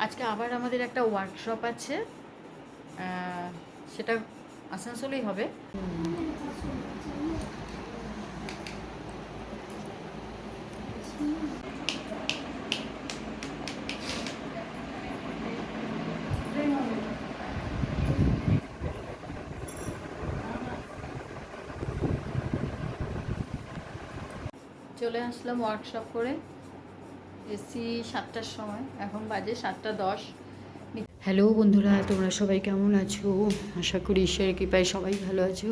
আজকে আবার আমাদের একটা ওয়ার্কশপ আছে, সেটা আসানসোলেই হবে। চলে আসলাম ওয়ার্কশপ করে, এসি 7টার সময়, এখন বাজে 7টা 10। হ্যালো বন্ধুরা, তোমরা সবাই কেমন আছো? আশা করি ঈশ্বরের কৃপায় সবাই ভালো আছো,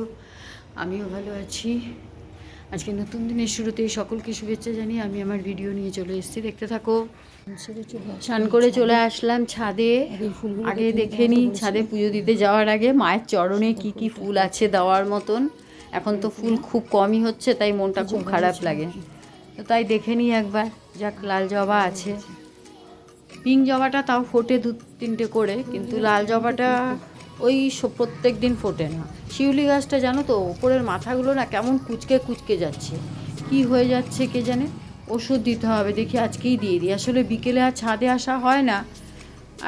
আমিও ভালো আছি। আজকে নতুন দিনের শুরুতেই সকলকে শুভেচ্ছা জানিয়ে আমি আমার ভিডিও নিয়ে চলে এসেছি, দেখতে থাকো। স্নান করে চলে আসলাম ছাদে। আগে দেখে নিই ছাদে পুজো দিতে যাওয়ার আগে মায়ের চরণে কি কি ফুল আছে দেওয়ার মতন। এখন তো ফুল খুব কমই হচ্ছে, তাই মনটা খুব খারাপ লাগে, তো তাই দেখে নিই একবার। যাক, লাল জবা আছে, পিঙ্ক জবাটা তাও ফোটে 2-3টে করে, কিন্তু লাল জবাটা ওই প্রত্যেক দিন ফোটে না। শিউলি গাছটা জানো তো, ওপরের মাথাগুলো না কেমন কুচকে কুচকে যাচ্ছে, কি হয়ে যাচ্ছে কে জানে। ওষুধ দিতে হবে, দেখি আজকেই দিয়ে দিই। আসলে বিকেলে আর ছাদে আসা হয় না,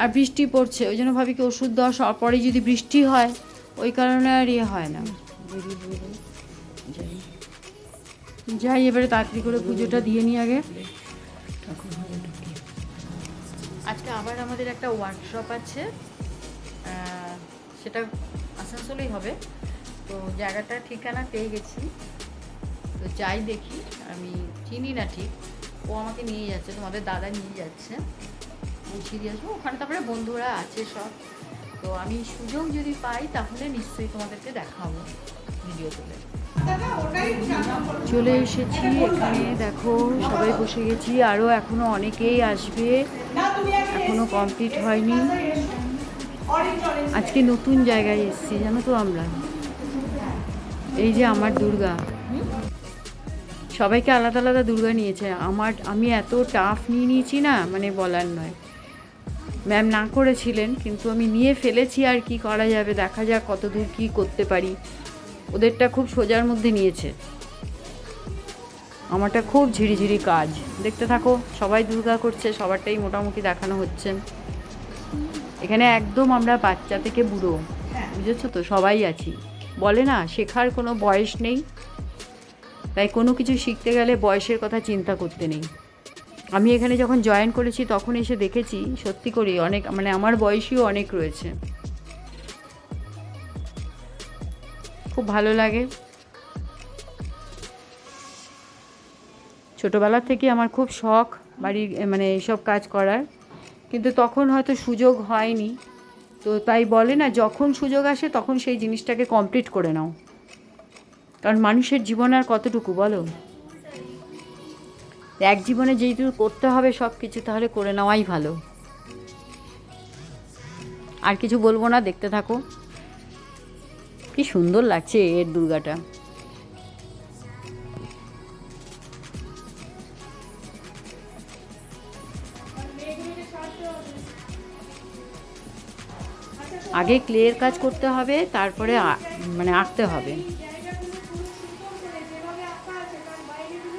আর বৃষ্টি পড়ছে, ওই জন্য ভাবি কি ওষুধ দেওয়ার পরে যদি বৃষ্টি হয়, ওই কারণে আর ইয়ে হয় না। যাই এবারে তাড়াতাড়ি করে পুজোটা দিয়ে নিই আগে। আজকে আবার আমাদের একটা ওয়ার্কশপ আছে, সেটা আসানসোলেই হবে। তো জায়গাটা ঠিকানা পেয়ে গেছি, তো যাই দেখি। আমি চিনি না ঠিক, ও আমাকে নিয়ে যাচ্ছে, তোমাদের দাদা নিয়ে যাচ্ছে, পৌঁছে দিয়ে আসবো ওখানে। তারপরে বন্ধুরা আছে সব, তো আমি সুযোগ যদি পাই তাহলে নিশ্চয়ই তোমাদেরকে দেখাবো ভিডিও তুলে। চলে এসেছি এখানে, দেখো সবাই বসে গেছি, আরও এখনও অনেকেই আসবে, এখনও কমপ্লিট হয়নি। আজকে নতুন জায়গায় এসেছি জানো তো আমরা, এই যে আমার দুর্গা, সবাইকে আলাদা আলাদা দুর্গা নিয়েছে, আমি এত টাফ নিয়ে নিয়েছি না, মানে বলার নয়। ম্যাম না করেছিলেন, কিন্তু আমি নিয়ে ফেলেছি, আর কি করা যাবে, দেখা যাক কত দূর কী করতে পারি। ওদেরটা খুব সোজার মধ্যে নিয়েছে, আমারটা খুব ঝিরিঝিরি কাজ। দেখতে থাকো, সবাই দুর্গা করছে, সবারটাই মোটামুটি দেখানো হচ্ছে। এখানে একদম আমরা বাচ্চা থেকে বুড়ো, বুঝেছো তো, সবাই আছি। বলে না, শেখার কোনো বয়স নেই, তাই কোনো কিছু শিখতে গেলে বয়সের কথা চিন্তা করতে নেই। আমি এখানে যখন জয়েন করেছি তখন এসে দেখেছি, সত্যি করে অনেক, মানে আমার বয়সীও অনেক রয়েছে, খুব ভালো লাগে। ছোটোবেলার থেকে আমার খুব শখ বাড়ির মানে এইসব কাজ করার, কিন্তু তখন হয়তো সুযোগ হয়নি। তো তাই বলে না, যখন সুযোগ আসে তখন সেই জিনিসটাকে কমপ্লিট করে নাও, কারণ মানুষের জীবন আর কতটুকু বলো। এক জীবনে যেইটুকু করতে হবে সব কিছু, তাহলে করে নেওয়াই ভালো। আর কিছু বলবো না, দেখতে থাকো। কি সুন্দর লাগছে এর দুর্গাটা। আগে ক্লের কাজ করতে হবে, তারপরে মানে আঁকতে হবে।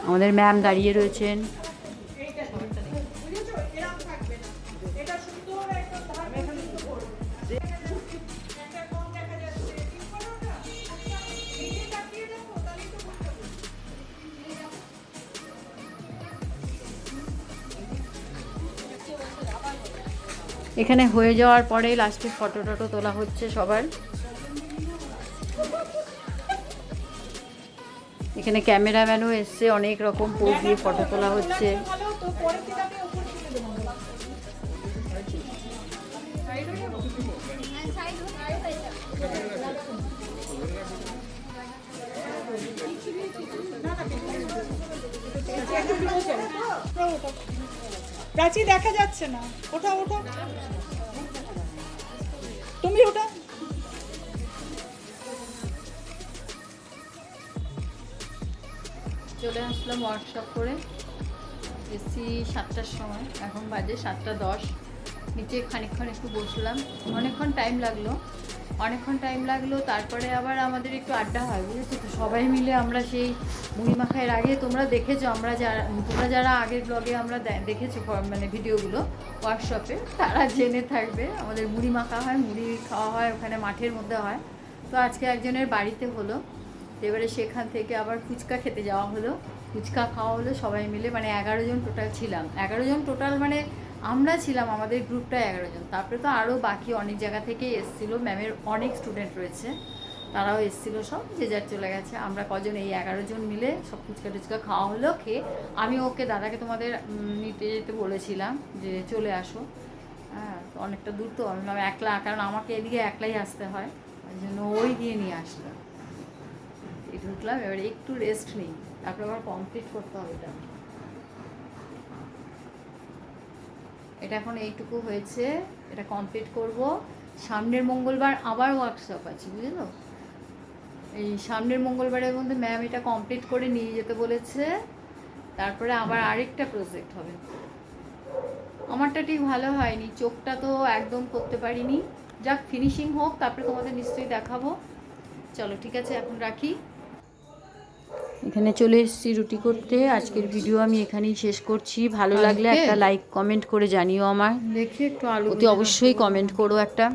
আমাদের ম্যাম দাঁড়িয়ে রয়েছেন। এখানে হয়ে যাওয়ার পরে লাস্টে ফটো টটো তোলা হচ্ছে সবার। এখানে ক্যামেরাম্যানও এসছে, অনেক রকম পোজ দিয়ে ফটো তোলা হচ্ছে। প্রাচী দেখা যাচ্ছে না, ওঠা ওঠা, তুমি ওঠা। চলে আসলাম ওয়ার্কশপ করে, এসি 7টার সময়, এখন বাজে 7টা 10। নিচে খানিকক্ষণ একটু বসলাম, অনেকক্ষণ টাইম লাগলো, অনেকক্ষণ টাইম লাগলো, তারপরে আবার আমাদের একটু আড্ডা হয়, বুঝেছো তো, সবাই মিলে আমরা সেই মুড়ি মাখার আগে তোমরা দেখেছো, তোমরা যারা আগের ব্লগে আমরা দেখেছো মানে ভিডিওগুলো ওয়ার্কশপে, তারা জেনে থাকবে আমাদের মুড়ি মাখা হয়, মুড়ি খাওয়া হয় ওখানে মাঠের মধ্যে হয়। তো আজকে একজনের বাড়িতে হলো, এবারে সেখান থেকে আবার ফুচকা খেতে যাওয়া হলো, ফুচকা খাওয়া হলো সবাই মিলে, মানে 11 জন টোটাল ছিলাম, 11 জন টোটাল, মানে আমরা ছিলাম, আমাদের গ্রুপটায় 11 জন, তারপরে তো আরও বাকি অনেক জায়গা থেকে এসেছিলো, ম্যামের অনেক স্টুডেন্ট রয়েছে, তারাও এসেছিলো, সব যে যার চলে গেছে, আমরা কজন এই 11 জন মিলে সব ফুচকা টুচকা খাওয়া হলো। খেয়ে আমি ওকে দাদাকে তোমাদের নিতে যেতে বলেছিলাম যে চলে আসো, হ্যাঁ তো অনেকটা দূর তো, আমি একলা, কারণ আমাকে এদিকে একলাই আসতে হয়, ওই জন্য ওই দিয়ে নিয়ে আসলাম। এই ঢুকলাম, এবারে একটু রেস্ট নিই, তারপরে আবার কমপ্লিট করতে হবে এটা। এটা এখন এইটুকু হয়েছে, এটা কমপ্লিট করব। সামনের মঙ্গলবার আবার ওয়ার্কশপ আছে, বুঝলো, এই সামনের মঙ্গলবারের মধ্যে ম্যাম এটা কমপ্লিট করে নিয়ে যেতে বলেছে, তারপরে আবার আরেকটা প্রজেক্ট হবে। আমারটা ঠিক ভালো হয়নি, চোখটা তো একদম করতে পারিনি, যাক ফিনিশিং হোক, তারপরে তোমাদের নিশ্চয়ই দেখাবো। চলো ঠিক আছে, এখন রাখি। এখানে চলে এসেছি রুটি করতে। আজকের ভিডিও আমি এখানেই শেষ করছি। ভালো লাগলে একটা লাইক কমেন্ট করে জানিও, আমার দেখি একটু আলু অতি অবশ্যই কমেন্ট করো একটা।